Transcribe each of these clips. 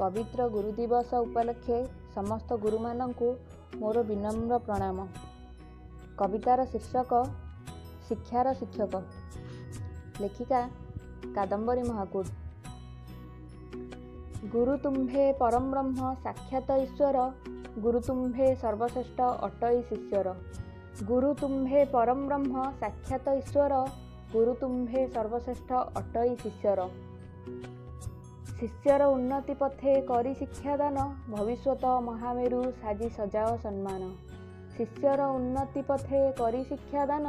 पवित्र गुरु दिवस उपलक्षे समस्त गुरुमानंकु मोर विनम्र प्रणाम। कवितार शीर्षक शिक्षार शिक्षक। लेखिका कादम्बरी महाकूट। गुरु तुम्भे परम ब्रह्म साक्षात ईश्वर, गुरु तुम्भे सर्वश्रेष्ठ अटई शिष्यर। गुरु तुम्भे परम ब्रह्म साक्षात ईश्वर, गुरु तुम्भे सर्वश्रेष्ठ अटई शिष्यर। शिष्यर उन्नति पथे करी शिक्षादान, भविष्यत महामेरु साजी सजाओ सम्मान। शिष्यर उन्नति पथे करी शिक्षादान,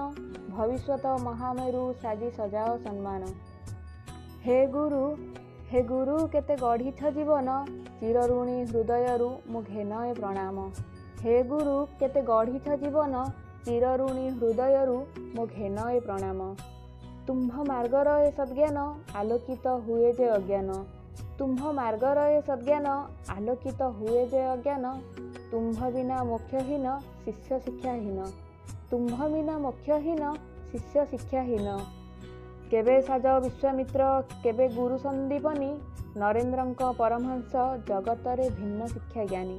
भविष्यत महामेरु साजी सजाओ सम्मान। हे गुरु केते गढ़ीछ जीवन, चिरऋणी हृदयरु मु घेनए प्रणाम। हे गुरु केते गढ़ीछ जीवन, चिरऋणी हृदयरु मु घेनए प्रणाम। तुम्भ मार्गर ए सद्ज्ञान, आलोकित हुए जे अज्ञान। तुम्भ मार्गर ए सद्ज्ञान, आलोकित हुए जे अज्ञान। तुम्भ बिना मोक्षहीन, शिष्य शिक्षाहीन। तुम्भ बिना मोक्षहीन, शिष्य शिक्षाहीन। केबे साज विश्वामित्र, केबे गुरु संदीपनी, नरेन्द्रंक परमहंस जगतरे भिन्न शिक्षा ज्ञानी।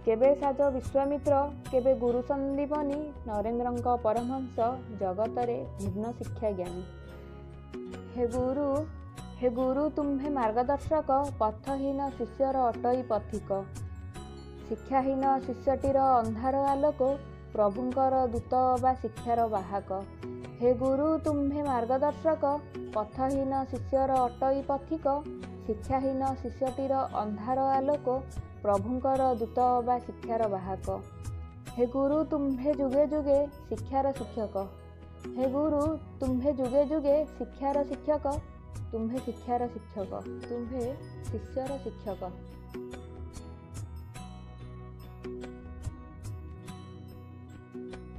केबे साज विश्वामित्र, केबे गुरु संदीपनी, नरेन्द्रंक परमहंस जगतरे भिन्न शिक्षा ज्ञानी। हे गुरु तुम्भे मार्गदर्शक, पथहीन शिष्यर अटई पथिक। शिक्षाहीन शिष्यटीर अंधार आलोक, प्रभुंकर दूत बा शिक्षार बाहक। हे गुरु तुम्भे मार्गदर्शक, पथहीन शिष्यर अटई पथिक। शिक्षाहीन शिष्यटीर अंधार आलोक, प्रभुंकर दूत बा शिक्षार बाहक। हे गुरु तुम्भे जुगे जुगे शिक्षार शिक्षक। हे गुरु तुम्भे जुगे जुगे शिक्षार शिक्षक। तुम्भे शिक्षार शिक्षक, तुम्भे शिष्यर शिक्षक।